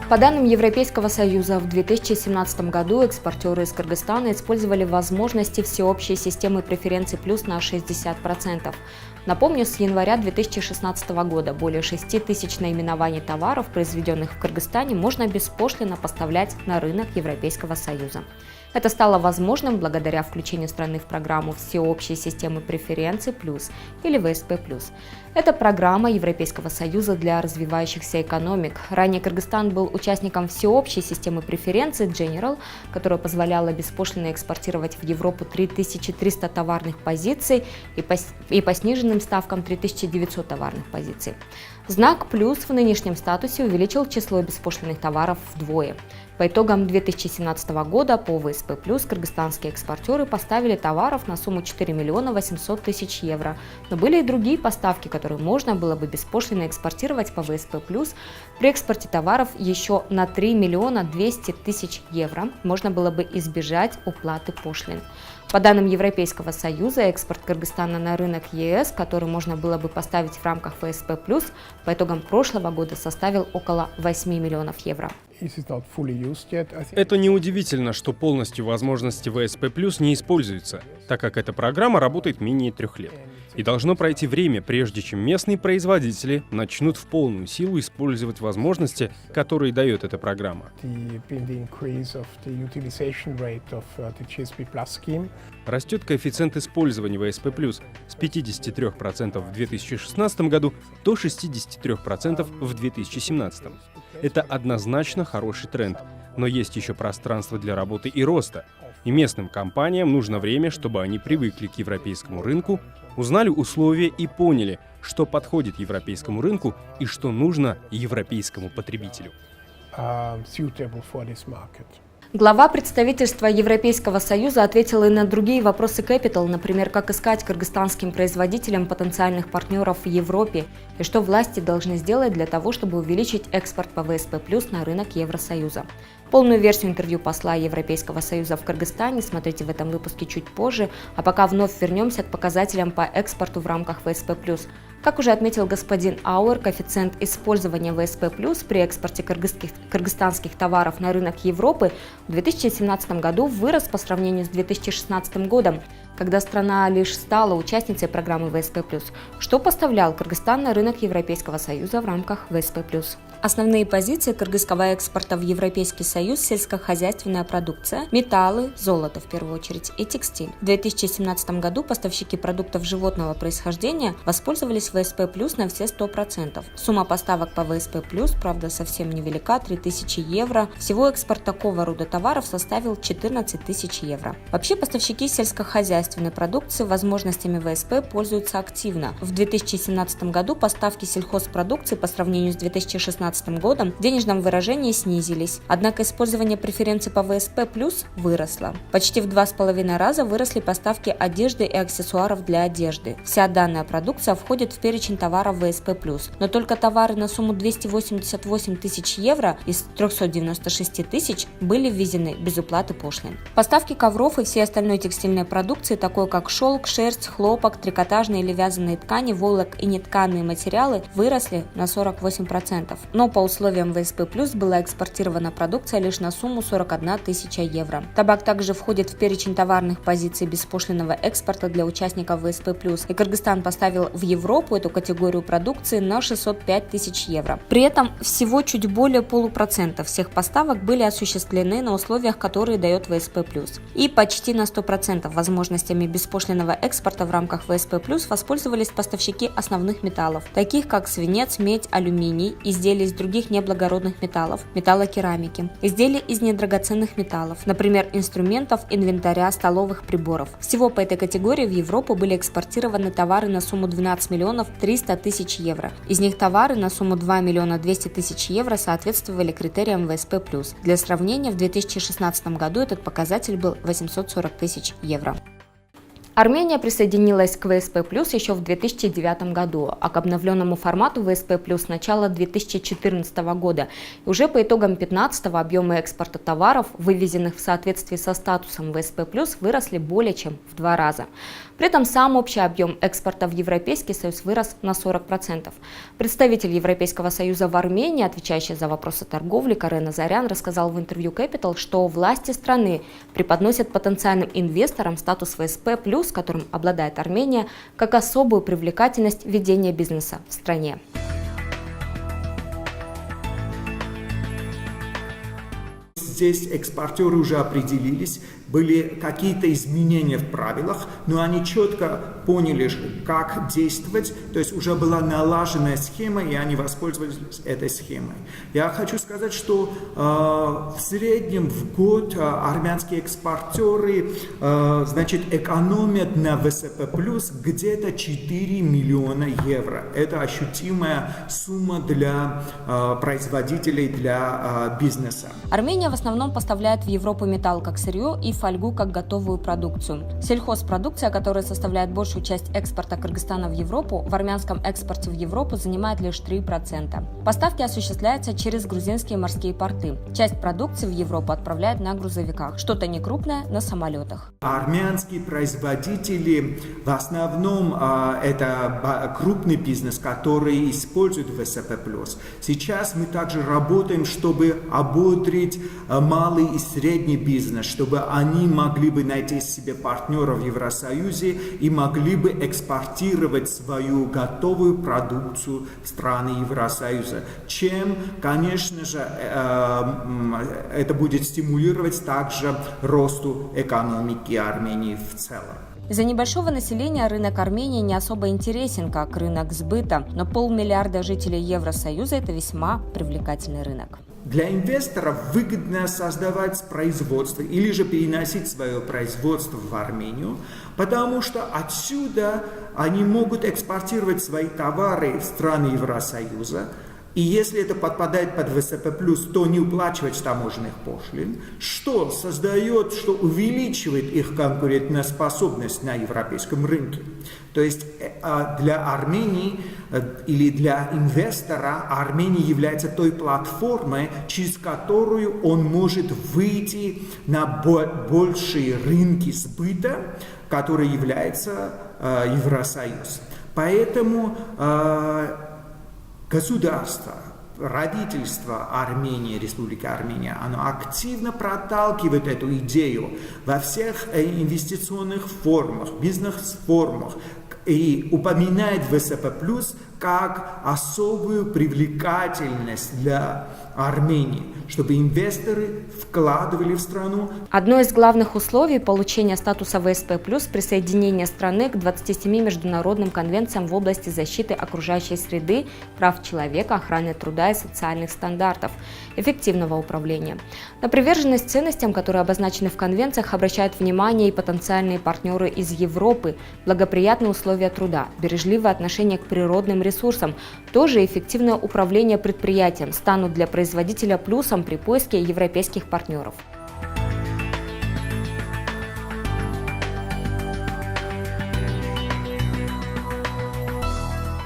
По данным Европейского Союза, в 2017 году экспортеры из Кыргызстана использовали возможности всеобщей системы преференций плюс на 60%. Напомню, с января 2016 года более 6 тысяч наименований товаров, произведенных в Кыргызстане, можно беспошлинно поставлять на рынок Европейского Союза. Это стало возможным благодаря включению страны в программу всеобщей системы преференций плюс или ВСП+. Это программа Европейского Союза для развивающихся экономик. Ранее Кыргызстан был участником всеобщей системы преференций General, которая позволяла беспошлинно экспортировать в Европу 3300 товарных позиций и по сниженным ставкам 3900 товарных позиций. Знак «плюс» в нынешнем статусе увеличил число беспошлинных товаров вдвое. По итогам 2017 года по ВСП+, кыргызстанские экспортеры поставили товаров на сумму 4 миллиона 800 тысяч евро. Но были и другие поставки, которые можно было бы беспошлинно экспортировать по ВСП+. При экспорте товаров еще на 3 миллиона 200 тысяч евро можно было бы избежать уплаты пошлин. По данным Европейского Союза, экспорт Кыргызстана на рынок ЕС, который можно было бы поставить в рамках ВСП+, по итогам прошлого года составил около 8 миллионов евро. Это неудивительно, что полностью возможности ВСП+ не используются, так как эта программа работает менее 3 лет. И должно пройти время, прежде чем местные производители начнут в полную силу использовать возможности, которые дает эта программа. Растет коэффициент использования ВСП+, с 53% в 2016 году до 63% в 2017. Это однозначно хороший тренд, но есть еще пространство для работы и роста. И местным компаниям нужно время, чтобы они привыкли к европейскому рынку, узнали условия и поняли, что подходит европейскому рынку и что нужно европейскому потребителю. Глава представительства Европейского Союза ответила и на другие вопросы Capital, например, как искать кыргызстанским производителям потенциальных партнеров в Европе и что власти должны сделать для того, чтобы увеличить экспорт по ВСП+ на рынок Евросоюза. Полную версию интервью посла Европейского Союза в Кыргызстане смотрите в этом выпуске чуть позже, а пока вновь вернемся к показателям по экспорту в рамках ВСП+. Как уже отметил господин Ауэр, коэффициент использования ВСП+, при экспорте кыргызстанских товаров на рынок Европы в 2017 году вырос по сравнению с 2016 годом, когда страна лишь стала участницей программы ВСП+, что поставлял Кыргызстан на рынок Европейского Союза в рамках ВСП+. Основные позиции кыргызского экспорта в Европейский Союз – сельскохозяйственная продукция, металлы, золото в первую очередь и текстиль. В 2017 году поставщики продуктов животного происхождения воспользовались ВСП+ на все 100%. Сумма поставок по ВСП+, правда, совсем невелика – 3000 евро. Всего экспорт такого рода товаров составил 14 тысяч евро. Вообще поставщики сельскохозяйственной продукции возможностями ВСП пользуются активно. В 2017 году поставки сельхозпродукции по сравнению с 2016 годом в денежном выражении снизились, однако использование преференций по ВСП+ выросло. Почти в 2,5 раза выросли поставки одежды и аксессуаров для одежды. Вся данная продукция входит в перечень товаров ВСП+, но только товары на сумму 288 тысяч евро из 396 тысяч были ввезены без уплаты пошлин. Поставки ковров и всей остальной текстильной продукции, такой как шелк, шерсть, хлопок, трикотажные или вязаные ткани, волок и нетканые материалы, выросли на 48%. Но по условиям ВСП+, была экспортирована продукция лишь на сумму 41 тысяча евро. Табак также входит в перечень товарных позиций беспошлинного экспорта для участников ВСП+, и Кыргызстан поставил в Европу эту категорию продукции на 605 тысяч евро. При этом всего чуть более 0,5% всех поставок были осуществлены на условиях, которые дает ВСП+. И почти на 100% возможностями беспошлинного экспорта в рамках ВСП+, воспользовались поставщики основных металлов, таких как свинец, медь, алюминий, изделия из других неблагородных металлов, металлокерамики, изделия из недрагоценных металлов, например, инструментов, инвентаря, столовых приборов. Всего по этой категории в Европу были экспортированы товары на сумму 12 миллионов 300 тысяч евро. Из них товары на сумму 2 миллиона 200 тысяч евро соответствовали критериям ВСП+. Для сравнения, в 2016 году этот показатель был 840 тысяч евро. Армения присоединилась к ВСП+ еще в 2009 году, а к обновленному формату ВСП+ с начала 2014 года. И уже по итогам 2015-го объемы экспорта товаров, вывезенных в соответствии со статусом ВСП+, выросли более чем в 2 раза. При этом сам общий объем экспорта в Европейский Союз вырос на 40%. Представитель Европейского Союза в Армении, отвечающий за вопросы торговли, Карен Азарян, рассказал в интервью Capital, что власти страны преподносят потенциальным инвесторам статус ВСП+, которым обладает Армения, как особую привлекательность ведения бизнеса в стране. Здесь экспортеры уже определились, были какие-то изменения в правилах, но они четко поняли, как действовать, то есть уже была налаженная схема, и они воспользовались этой схемой. Я хочу сказать, что в среднем в год армянские экспортеры экономят на ВСП+ где-то 4 миллиона евро. Это ощутимая сумма для производителей, для бизнеса. Армения в основном поставляет в Европу металл как сырье и фольгу как готовую продукцию. Сельхозпродукция, которая составляет большую часть экспорта Кыргызстана в Европу, в армянском экспорте в Европу занимает лишь 3%. Поставки осуществляются через грузинские морские порты. Часть продукции в Европу отправляют на грузовиках, что-то некрупное на самолетах. Армянские производители, в основном это крупный бизнес, который использует ВСП+. Сейчас мы также работаем, чтобы ободрить малый и средний бизнес, чтобы они могли бы найти себе партнеров в Евросоюзе и могли бы экспортировать свою готовую продукцию в страны Евросоюза, чем, конечно же, это будет стимулировать также росту экономики Армении в целом. Из-за небольшого населения рынок Армении не особо интересен как рынок сбыта, но 500 миллиона жителей Евросоюза – это весьма привлекательный рынок. Для инвесторов выгодно создавать производство или же переносить свое производство в Армению, потому что отсюда они могут экспортировать свои товары в страны Евросоюза, и если это подпадает под ВСП+, то не уплачивать таможенных пошлин, что увеличивает их конкурентоспособность на европейском рынке. То есть для Армении или для инвестора Армения является той платформой, через которую он может выйти на большие рынки сбыта, которые являются Евросоюз. Поэтому государство, правительство Армении, Республика Армения, оно активно проталкивает эту идею во всех инвестиционных формах, бизнес-формах и упоминает ВСП+ как особую привлекательность для Армении, чтобы инвесторы вкладывали в страну. Одно из главных условий получения статуса ВСП+ присоединение страны к 27 международным конвенциям в области защиты окружающей среды, прав человека, охраны труда и социальных стандартов, эффективного управления. На приверженность ценностям, которые обозначены в конвенциях, обращают внимание и потенциальные партнеры из Европы, благоприятные условия труда, бережливое отношение к природным ресурсам, тоже эффективное управление предприятием станут для производителя плюсом при поиске европейских партнеров.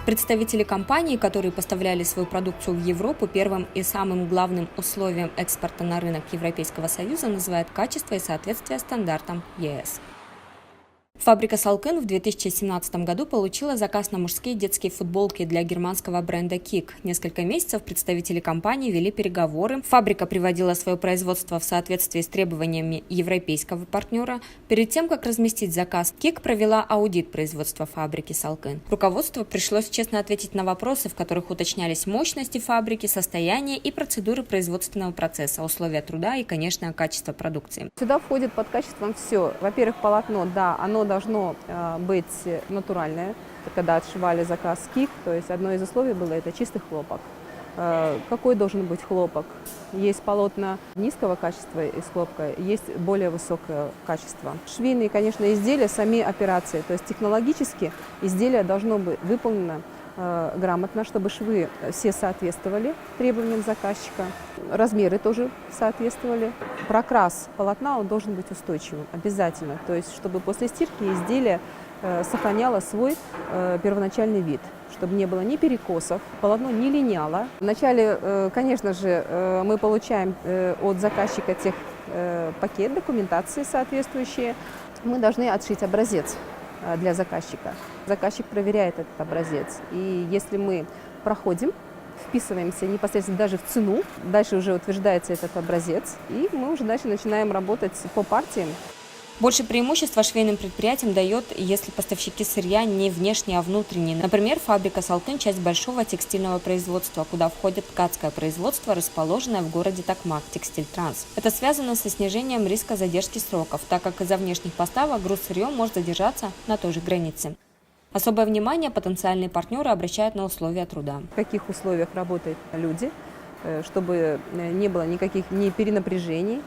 Представители компаний, которые поставляли свою продукцию в Европу, первым и самым главным условием экспорта на рынок Европейского Союза называют качество и соответствие стандартам ЕС. Фабрика Salkyn в 2017 году получила заказ на мужские детские футболки для германского бренда KIK. Несколько месяцев представители компании вели переговоры. Фабрика приводила свое производство в соответствии с требованиями европейского партнера. Перед тем, как разместить заказ, KIK провела аудит производства фабрики Salkyn. Руководству пришлось честно ответить на вопросы, в которых уточнялись мощности фабрики, состояние и процедуры производственного процесса, условия труда и, конечно, качество продукции. Сюда входит под качеством все. Во-первых, полотно, да, оно должно быть натуральное. Когда отшивали заказ KIK, то есть одно из условий было это чистый хлопок. Какой должен быть хлопок? Есть полотна низкого качества из хлопка, есть более высокое качество. Швейные, конечно, изделия, сами операции, то есть технологически изделие должно быть выполнено грамотно, чтобы швы все соответствовали требованиям заказчика, размеры тоже соответствовали. Прокрас полотна он должен быть устойчивым обязательно, то есть чтобы после стирки изделие сохраняло свой первоначальный вид, чтобы не было ни перекосов, полотно не линяло. Вначале, конечно же, мы получаем от заказчика пакет документации соответствующие. Мы должны отшить образец для заказчика. Заказчик проверяет этот образец. И если мы проходим, вписываемся непосредственно даже в цену, дальше уже утверждается этот образец, и мы уже дальше начинаем работать по партиям. Больше преимущества швейным предприятиям дает, если поставщики сырья не внешние, а внутренние. Например, фабрика «Салтын» – часть большого текстильного производства, куда входит ткацкое производство, расположенное в городе Токмак, Текстильтранс. Это связано со снижением риска задержки сроков, так как из-за внешних поставок груз сырьем может задержаться на той же границе. Особое внимание потенциальные партнеры обращают на условия труда. В каких условиях работают люди, чтобы не было никаких ни перенапряжений,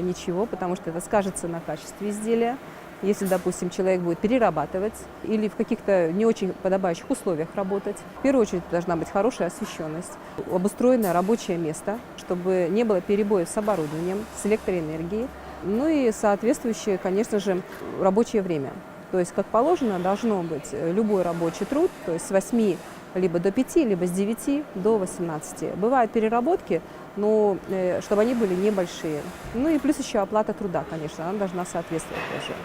ничего, потому что это скажется на качестве изделия. Если, допустим, человек будет перерабатывать или в каких-то не очень подобающих условиях работать, в первую очередь должна быть хорошая освещенность, обустроенное рабочее место, чтобы не было перебоев с оборудованием, с электроэнергией, ну и соответствующее, конечно же, рабочее время. То есть, как положено, должно быть любой рабочий труд, то есть с 8 либо до 5, либо с 9 до 18. Бывают переработки, но чтобы они были небольшие. Ну и плюс еще оплата труда, конечно, она должна соответствовать тоже.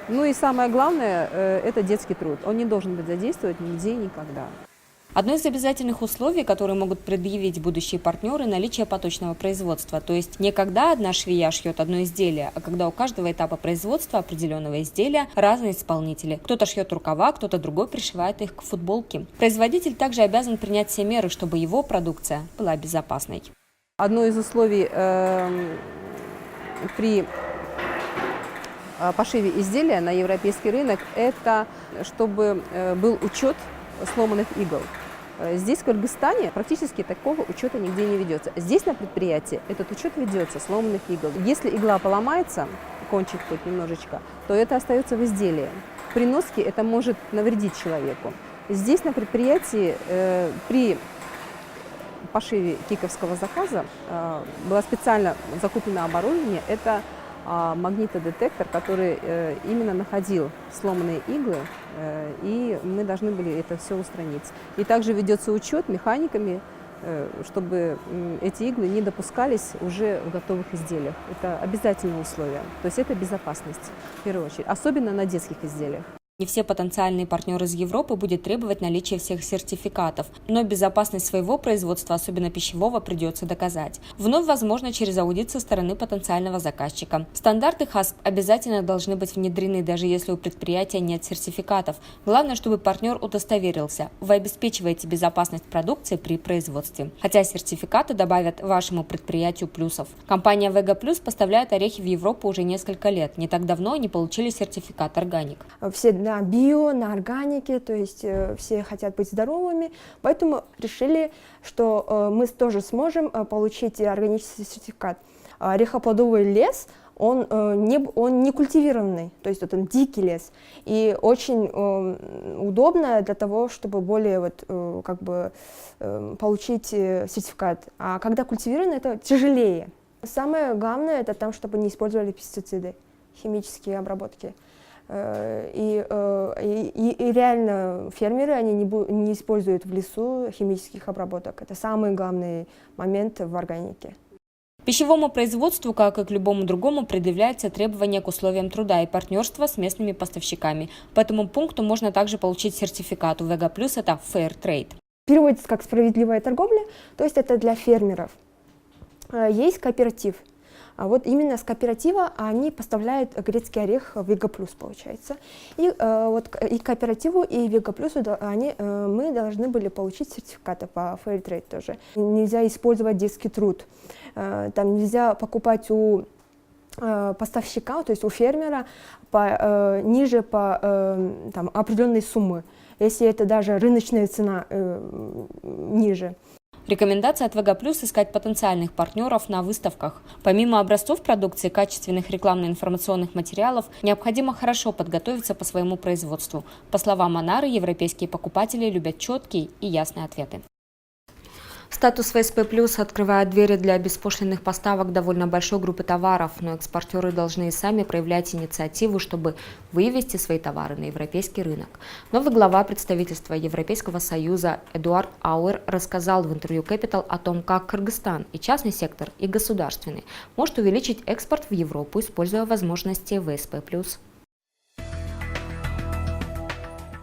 Ну и самое главное, это детский труд. Он не должен быть задействован нигде и никогда. Одно из обязательных условий, которые могут предъявить будущие партнеры – наличие поточного производства. То есть не когда одна швея шьет одно изделие, а когда у каждого этапа производства определенного изделия разные исполнители. Кто-то шьет рукава, кто-то другой пришивает их к футболке. Производитель также обязан принять все меры, чтобы его продукция была безопасной. Одно из условий при пошиве изделия на европейский рынок – это чтобы был учет сломанных игл. Здесь, в Кыргызстане, практически такого учета нигде не ведется. Здесь, на предприятии, этот учет ведется, сломанных игл. Если игла поломается, кончик хоть немножечко, то это остается в изделии. При носке это может навредить человеку. Здесь, на предприятии, при пошиве киковского заказа было специально закуплено оборудование. Это магнитодетектор, который именно находил сломанные иглы, и мы должны были это все устранить. И также ведется учет механиками, чтобы эти иглы не допускались уже в готовых изделиях. Это обязательное условие. То есть это безопасность, в первую очередь, особенно на детских изделиях. Не все потенциальные партнеры из Европы будут требовать наличия всех сертификатов, но безопасность своего производства, особенно пищевого, придется доказать. Вновь возможно через аудит со стороны потенциального заказчика. Стандарты ХАСП обязательно должны быть внедрены, даже если у предприятия нет сертификатов. Главное, чтобы партнер удостоверился, вы обеспечиваете безопасность продукции при производстве. Хотя сертификаты добавят вашему предприятию плюсов. Компания Vega Plus поставляет орехи в Европу уже несколько лет. Не так давно они получили сертификат органик. Все на био, на органике, то есть все хотят быть здоровыми, поэтому решили, что мы тоже сможем получить органический сертификат. Орехоплодовый лес, он не культивированный, то есть он дикий лес, и очень удобно для того, чтобы более получить сертификат. А когда культивированный, это тяжелее. Самое главное, это там, чтобы не использовали пестициды, химические обработки. И реально фермеры они не используют в лесу химических обработок. Это самый главный момент в органике. Пищевому производству, как и к любому другому, предъявляются требования к условиям труда и партнерства с местными поставщиками. По этому пункту можно также получить сертификат. У Vega Plus это Fair Trade. Переводится как справедливая торговля, то есть это для фермеров. Есть кооператив. А вот именно с кооператива они поставляют грецкий орех Vega Plus, получается. И и кооперативу, и Vega Plus мы должны были получить сертификаты по Fair Trade тоже. Нельзя использовать детский труд. Там нельзя покупать у поставщика, то есть у фермера, ниже определенной суммы, если это даже рыночная цена ниже. Рекомендация от ВГ+ искать потенциальных партнеров на выставках. Помимо образцов продукции, качественных рекламно-информационных материалов, необходимо хорошо подготовиться по своему производству. По словам Анары, европейские покупатели любят четкие и ясные ответы. Статус ВСП+ открывает двери для беспошлинных поставок довольно большой группы товаров, но экспортеры должны и сами проявлять инициативу, чтобы вывести свои товары на европейский рынок. Новый глава представительства Европейского Союза Эдуард Ауэр рассказал в интервью Capital о том, как Кыргызстан, и частный сектор, и государственный, может увеличить экспорт в Европу, используя возможности ВСП+.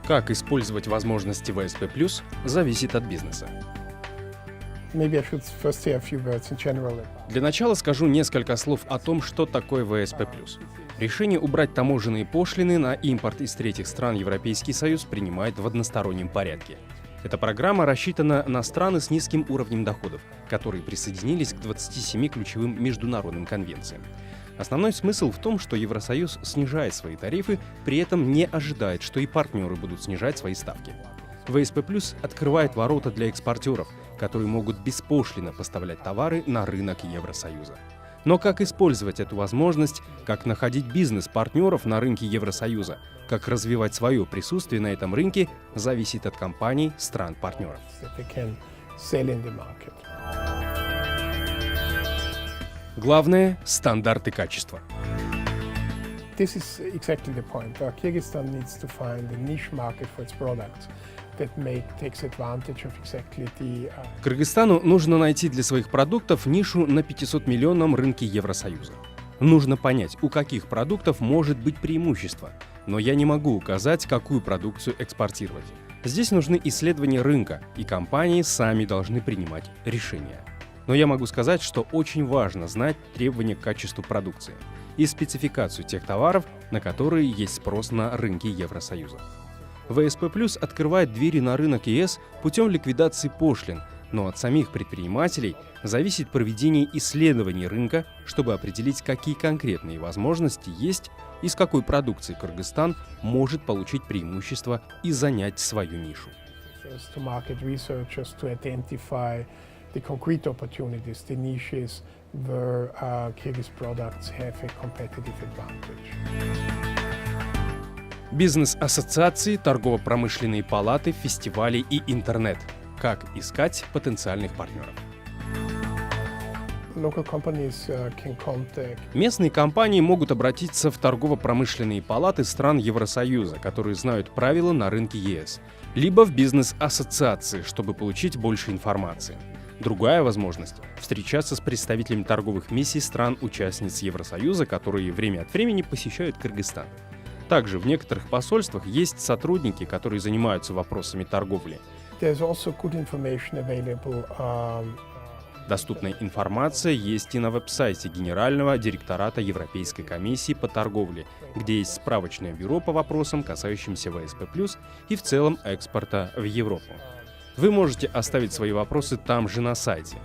Как использовать возможности ВСП+, зависит от бизнеса. Для начала скажу несколько слов о том, что такое ВСП+. Решение убрать таможенные пошлины на импорт из третьих стран Европейский Союз принимает в одностороннем порядке. Эта программа рассчитана на страны с низким уровнем доходов, которые присоединились к 27 ключевым международным конвенциям. Основной смысл в том, что Евросоюз снижает свои тарифы, при этом не ожидает, что и партнеры будут снижать свои ставки. ВСП+ открывает ворота для экспортеров, которые могут беспошлинно поставлять товары на рынок Евросоюза. Но как использовать эту возможность, как находить бизнес-партнеров на рынке Евросоюза, как развивать свое присутствие на этом рынке, зависит от компаний стран-партнеров. Главное – стандарты качества. This is exactly the point. Kyrgyzstan needs to find a niche market for its products that takes advantage of exactly the. Кыргызстану нужно найти для своих продуктов нишу на 500-миллионном рынке Евросоюза. Нужно понять, у каких продуктов может быть преимущество, но я не могу указать, какую продукцию экспортировать. Здесь нужны исследования рынка, и компании сами должны принимать решения. Но я могу сказать, что очень важно знать требования к качеству продукции и спецификацию тех товаров, на которые есть спрос на рынке Евросоюза. ВСП+ открывает двери на рынок ЕС путем ликвидации пошлин, но от самих предпринимателей зависит проведение исследований рынка, чтобы определить, какие конкретные возможности есть и с какой продукцией Кыргызстан может получить преимущество и занять свою нишу. The concrete opportunities, the niches where Kyrgyz products have a competitive advantage. Бизнес-ассоциации, торгово-промышленные палаты, фестивали и интернет. Как искать потенциальных партнеров? Местные компании могут обратиться в торгово-промышленные палаты стран Евросоюза, которые знают правила на рынке ЕС, либо в бизнес-ассоциации, чтобы получить больше информации. Другая возможность – встречаться с представителями торговых миссий стран-участниц Евросоюза, которые время от времени посещают Кыргызстан. Также в некоторых посольствах есть сотрудники, которые занимаются вопросами торговли. Доступная информация есть и на веб-сайте Генерального директората Европейской комиссии по торговле, где есть справочное бюро по вопросам, касающимся ВСП+, и в целом экспорта в Европу. Вы можете оставить свои вопросы там же на сайте.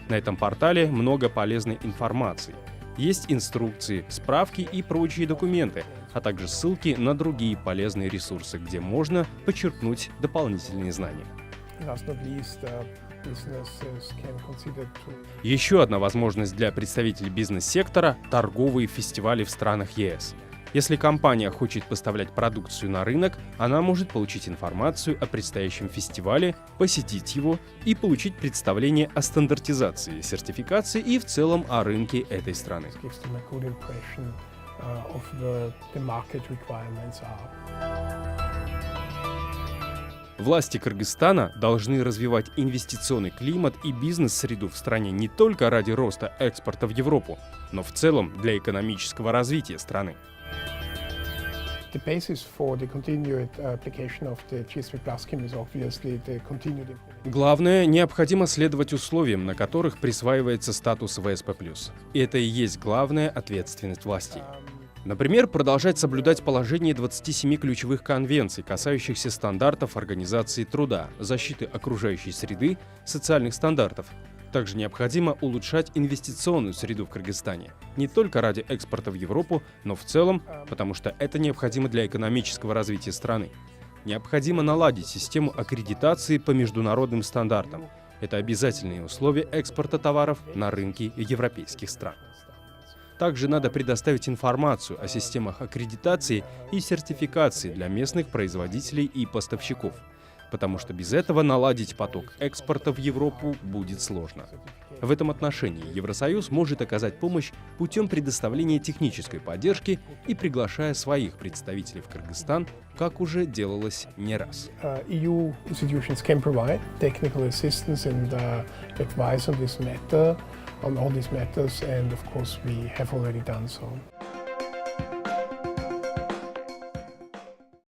На этом портале много полезной информации. Есть инструкции, справки и прочие документы, а также ссылки на другие полезные ресурсы, где можно почерпнуть дополнительные знания. Еще одна возможность для представителей бизнес-сектора – торговые фестивали в странах ЕС. Если компания хочет поставлять продукцию на рынок, она может получить информацию о предстоящем фестивале, посетить его и получить представление о стандартизации, сертификации и в целом о рынке этой страны. Власти Кыргызстана должны развивать инвестиционный климат и бизнес-среду в стране не только ради роста экспорта в Европу, но в целом для экономического развития страны. Главное, необходимо следовать условиям, на которых присваивается статус ВСП+. И это и есть главная ответственность властей. Например, продолжать соблюдать положение 27 ключевых конвенций, касающихся стандартов организации труда, защиты окружающей среды, социальных стандартов. Также необходимо улучшать инвестиционную среду в Кыргызстане, не только ради экспорта в Европу, но в целом, потому что это необходимо для экономического развития страны. Необходимо наладить систему аккредитации по международным стандартам. Это обязательные условия экспорта товаров на рынки европейских стран. Также надо предоставить информацию о системах аккредитации и сертификации для местных производителей и поставщиков, потому что без этого наладить поток экспорта в Европу будет сложно. В этом отношении Евросоюз может оказать помощь путем предоставления технической поддержки и приглашая своих представителей в Кыргызстан, как уже делалось не раз. EU institutions can provide technical assistance and advice on this matter, on all these matters, and of course we have already done so.